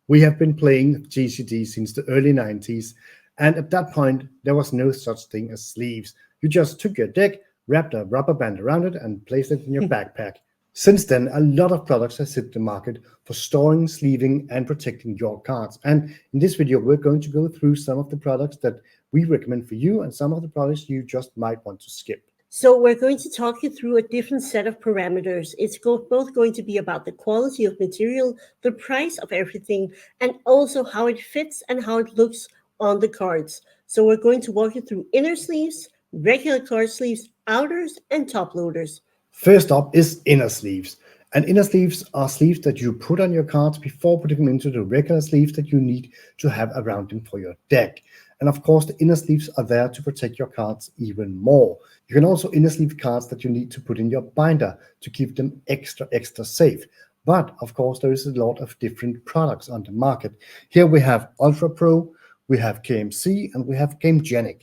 We have been playing TCGs since the early 90s, and at that point, there was no such thing as sleeves. You just took your deck, wrapped a rubber band around it, and placed it in your backpack. Since then, a lot of products have hit the market for storing, sleeving, and protecting your cards. And in this video, we're going to go through some of the products that we recommend for you and some of the products you just might want to skip. So we're going to talk you through a different set of parameters. It's both going to be about the quality of material, the price of everything, and also how it fits and how it looks on the cards. So we're going to walk you through inner sleeves, regular card sleeves, outers, and top loaders. First up is inner sleeves. And inner sleeves are sleeves that you put on your cards before putting them into the regular sleeves that you need to have around them for your deck. And of course, the inner sleeves are there to protect your cards even more. You can also inner sleeve cards that you need to put in your binder to keep them extra safe. But of course, there is a lot of different products on the market. Here we have Ultra Pro, we have KMC, and we have GameGenic.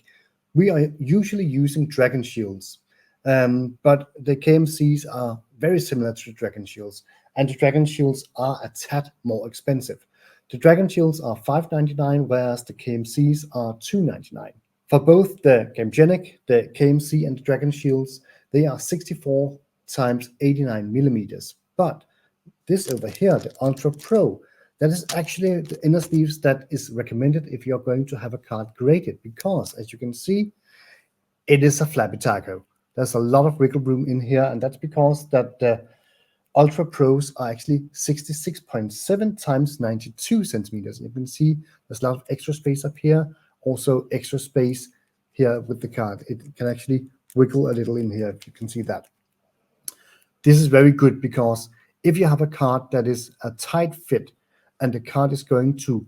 We are usually using Dragon Shields, but the KMCs are very similar to the Dragon Shields, and the Dragon Shields are a tad more expensive. The Dragon Shields are $5.99, whereas the KMCs are $2.99. For both the GameGenic, the KMC, and the Dragon Shields, they are 64 times 89 millimeters. But this over here, the Ultra Pro, that is actually the inner sleeves that is recommended if you're going to have a card graded, because as you can see, it is a flappy taco. There's a lot of wiggle room in here, and that's because that the Ultra Pros are actually 66.7 times 92 centimeters. And you can see there's a lot of extra space up here, also extra space here with the card. It can actually wiggle a little in here, if you can see that. This is very good because if you have a card that is a tight fit and the card is going to,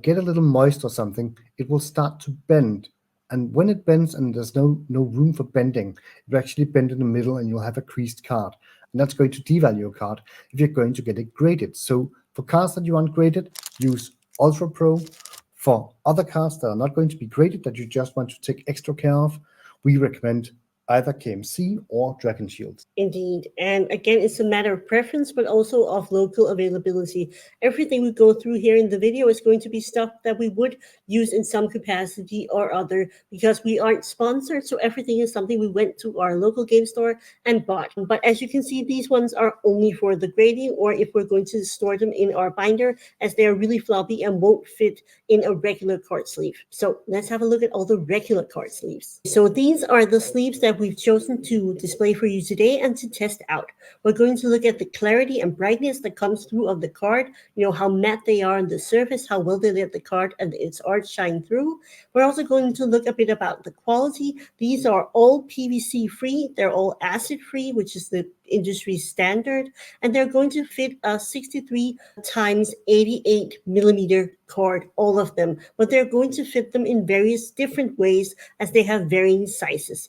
get a little moist or something, it will start to bend. And when it bends and there's no room for bending, it will actually bend in the middle and you'll have a creased card. And that's going to devalue your card if you're going to get it graded. So for cards that you want graded, use Ultra Pro. For other cards that are not going to be graded, that you just want to take extra care of, we recommend either KMC or Dragon Shield. Indeed. And again, it's a matter of preference, but also of local availability. Everything we go through here in the video is going to be stuff that we would use in some capacity or other, because we aren't sponsored. So everything is something we went to our local game store and bought. But as you can see, these ones are only for the grading, or if we're going to store them in our binder, as they are really floppy and won't fit in a regular card sleeve. So let's have a look at all the regular card sleeves. So these are the sleeves that we've chosen to display for you today and to test out. We're going to look at the clarity and brightness that comes through of the card, how matte they are on the surface, how well they let the card and its art shine through. We're also going to look a bit about the quality. These are all PVC free, they're all acid free, which is the industry standard, and they're going to fit a 63 times 88 millimeter card, all of them, but they're going to fit them in various different ways as they have varying sizes.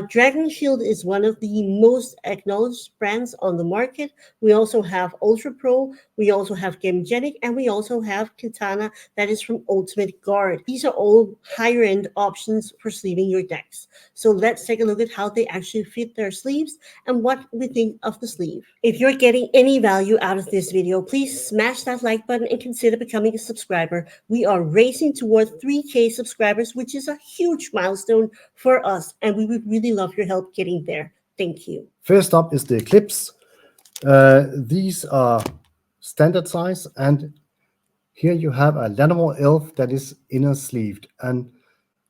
Dragon Shield is one of the most acknowledged brands on the market. We also have Ultra Pro, we also have GameGenic, and we also have Katana, that is from Ultimate Guard. These are all higher end options for sleeving your decks. So let's take a look at how they actually fit their sleeves and what we think of the sleeve. If you're getting any value out of this video, please smash that like button and consider becoming a subscriber. We are racing toward 3K subscribers, which is a huge milestone for us, and we would really love your help getting there. Thank you. First up is the Eclipse. These are standard size, and here you have a Llanowar Elf that is inner sleeved. And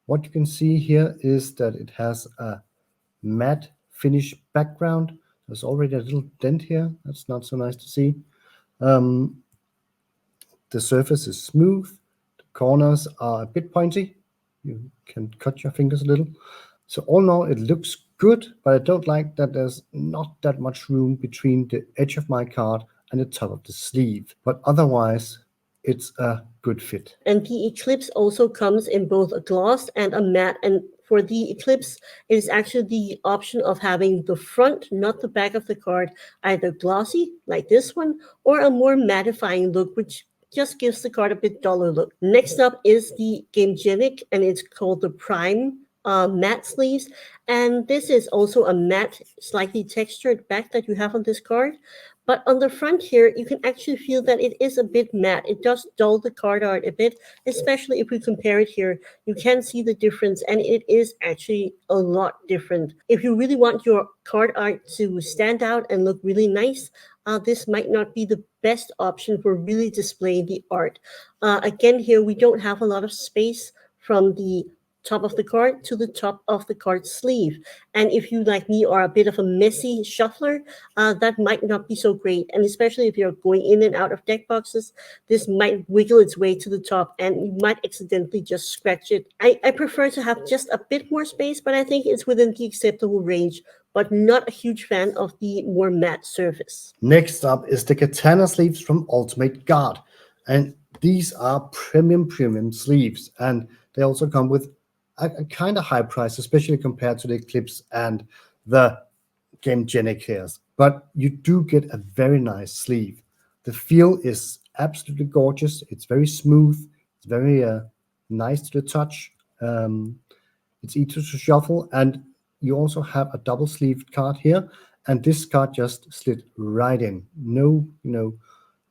what you can see here is that it has a matte finish background. There's already a little dent here. That's not so nice to see. The surface is smooth. The corners are a bit pointy. You can cut your fingers a little. So all in all, it looks good, but I don't like that there's not that much room between the edge of my card and the top of the sleeve. But otherwise, it's a good fit. And the Eclipse also comes in both a gloss and a matte, and for the Eclipse, it is actually the option of having the front, not the back of the card, either glossy, like this one, or a more mattifying look, which just gives the card a bit duller look. Next up is the GameGenic, and it's called the Prime matte sleeves. And this is also a matte, slightly textured back that you have on this card. But on the front here, you can actually feel that it is a bit matte. It does dull the card art a bit, especially if we compare it here. You can see the difference, and it is actually a lot different. If you really want your card art to stand out and look really nice, this might not be the best option for really displaying the art. Again, here we don't have a lot of space from the top of the card to the top of the card sleeve. And if you, like me, are a bit of a messy shuffler, that might not be so great. And especially if you're going in and out of deck boxes, this might wiggle its way to the top and you might accidentally just scratch it. I prefer to have just a bit more space, but I think it's within the acceptable range, but not a huge fan of the more matte surface. Next up is the katana sleeves from Ultimate Guard. And these are premium sleeves. And they also come with a kind of high price, especially compared to the Eclipse and the Game Genic here. But you do get a very nice sleeve. The feel is absolutely gorgeous. It's very smooth. It's very nice to the touch. It's easy to shuffle, and you also have a double sleeved card here, and this card just slid right in. No,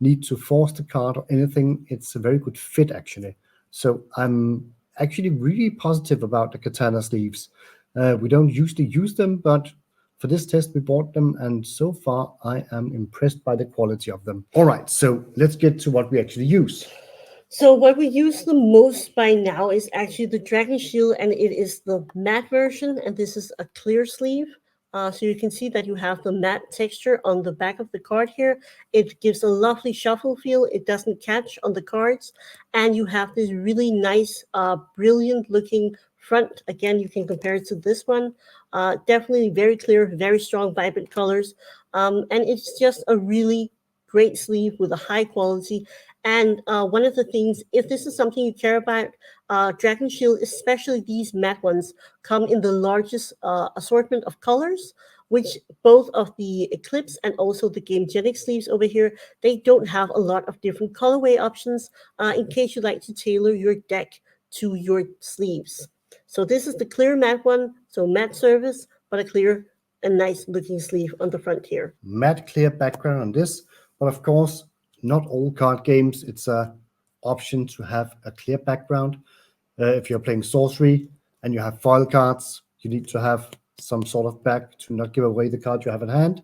need to force the card or anything. It's a very good fit actually. So I'm actually really positive about the katana sleeves. We don't usually use them, but for this test we bought them, and so far I am impressed by the quality of them. All right, so let's get to what we actually use. So what we use the most by now is actually the Dragon Shield, and it is the matte version, and this is a clear sleeve. So you can see that you have the matte texture on the back of the card here. It gives a lovely shuffle feel. It doesn't catch on the cards. And you have this really nice, brilliant looking front. Again, you can compare it to this one. Definitely very clear, very strong, vibrant colors. And it's just a really great sleeve with a high quality. And one of the things, if this is something you care about, Dragon Shield, especially these matte ones, come in the largest assortment of colors, which both of the Eclipse and also the Game Genic sleeves over here, they don't have a lot of different colorway options in case you like to tailor your deck to your sleeves. So this is the clear matte one, so matte surface, but a clear and nice looking sleeve on the front here. Matte clear background on this, but of course, not all card games, it's a option to have a clear background. If you're playing sorcery and you have foil cards, you need to have some sort of back to not give away the card you have in hand.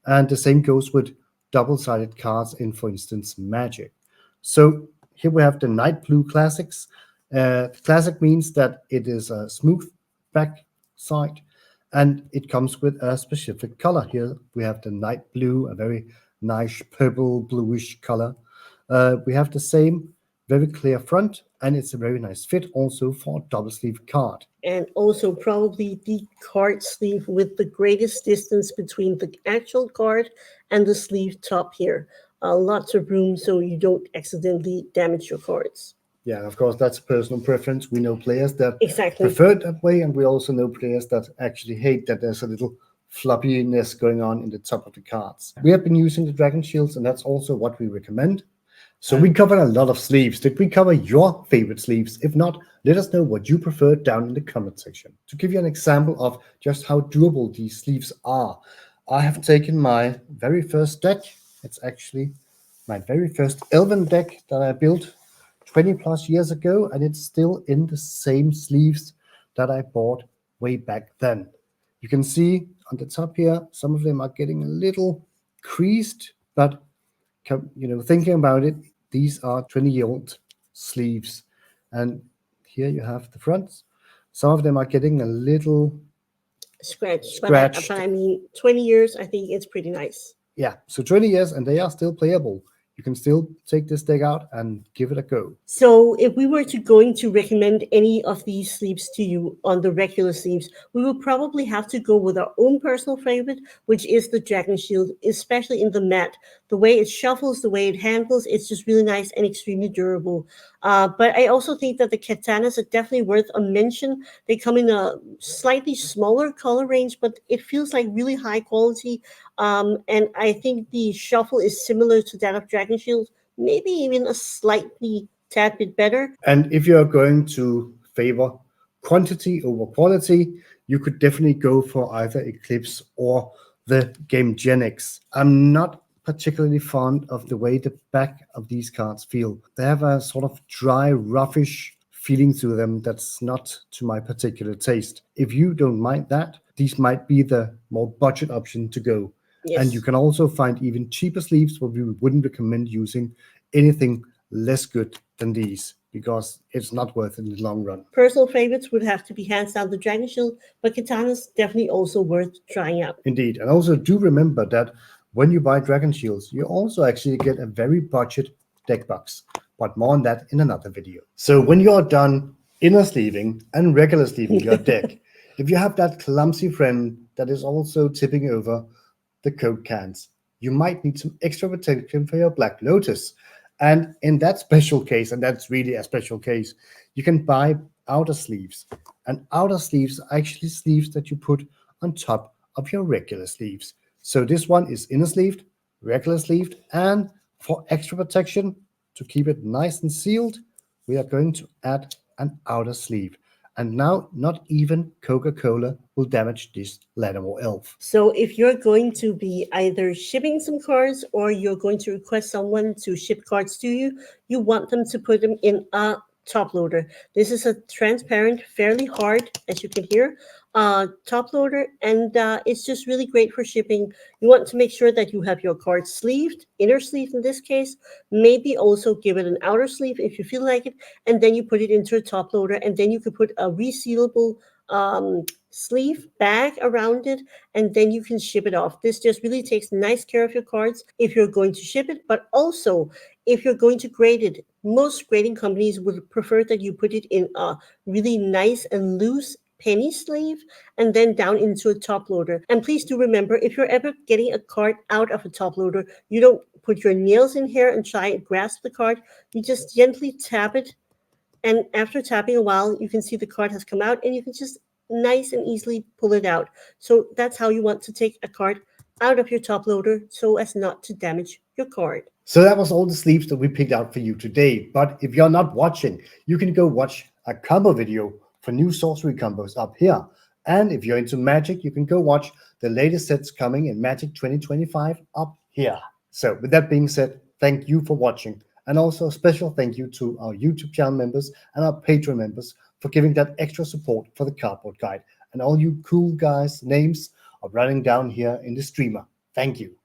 And the same goes with double-sided cards in, for instance, Magic. So here we have the Night Blue Classics. Classic means that it is a smooth back side, and it comes with a specific color. Here we have the Night Blue, a very nice purple bluish color. We have the same very clear front, and it's a very nice fit also for a double sleeve card. And also probably the card sleeve with the greatest distance between the actual card and the sleeve top here. Lots of room so you don't accidentally damage your cards. Yeah, of course, that's personal preference. We know players that Exactly. prefer it that way, and we also know players that actually hate that there's a little floppiness going on in the top of the cards. We have been using the Dragon Shields, and that's also what we recommend. So we covered a lot of sleeves. Did we cover your favorite sleeves? If not, let us know what you prefer down in the comment section. To give you an example of just how doable these sleeves are, I have taken my very first deck. It's actually my very first Elven deck that I built 20 plus years ago, and it's still in the same sleeves that I bought way back then. You can see on the top here, some of them are getting a little creased, but thinking about it, these are 20-year-old sleeves. And here you have the fronts. Some of them are getting a little scratched. Scratched. But I mean, 20 years, I think it's pretty nice. Yeah, so 20 years, and they are still playable. You can still take this deck out and give it a go. So if we were going to recommend any of these sleeves to you on the regular sleeves, we will probably have to go with our own personal favorite, which is the Dragon Shield, especially in the matte. The way it shuffles, the way it handles, it's just really nice and extremely durable. But I also think that the katanas are definitely worth a mention. They come in a slightly smaller color range, but it feels like really high quality. And I think the shuffle is similar to that of Dragon Shield, maybe even a slightly tad bit better. And if you're going to favor quantity over quality, you could definitely go for either Eclipse or the Game Genics. I'm not particularly fond of the way the back of these cards feel. They have a sort of dry, roughish feeling to them that's not to my particular taste. If you don't mind that, these might be the more budget option to go. And you Yes. can also find even cheaper sleeves, but we wouldn't recommend using anything less good than these because it's not worth it in the long run. Personal favorites would have to be hands down the Dragon Shield, but Katana's definitely also worth trying out. Indeed. And also do remember that when you buy Dragon Shields, you also actually get a very budget deck box. But more on that in another video. So when you're done inner sleeving and regular sleeving your deck, if you have that clumsy friend that is also tipping over the Coke cans, you might need some extra protection for your Black Lotus. And in that special case, and that's really a special case, you can buy outer sleeves. And outer sleeves are actually sleeves that you put on top of your regular sleeves. So this one is inner sleeved, regular sleeved, and for extra protection, to keep it nice and sealed, we are going to add an outer sleeve. And now not even Coca-Cola will damage this Lattimore elf. So if you're going to be either shipping some cards or you're going to request someone to ship cards to you, you want them to put them in a top loader. This is a transparent, fairly hard, as you can hear, top loader, and it's just really great for shipping. You want to make sure that you have your cards sleeved, inner sleeve in this case, maybe also give it an outer sleeve if you feel like it, and then you put it into a top loader, and then you could put a resealable sleeve bag around it, and then you can ship it off. This just really takes nice care of your cards if you're going to ship it, but also if you're going to grade it. Most grading companies would prefer that you put it in a really nice and loose penny sleeve and then down into a top loader. And please do remember, if you're ever getting a card out of a top loader, you don't put your nails in here and try and grasp the card. You just gently tap it, and after tapping a while, you can see the card has come out, and you can just nice and easily pull it out. So that's how you want to take a card out of your top loader so as not to damage your card. So that was all the sleeves that we picked out for you today. But if you're not watching, you can go watch a combo video for new sorcery combos up here. And if you're into Magic, you can go watch the latest sets coming in Magic 2025 up here. So with that being said, thank you for watching. And also a special thank you to our YouTube channel members and our Patreon members for giving that extra support for the cardboard guide. And all you cool guys' names are running down here in the streamer. Thank you.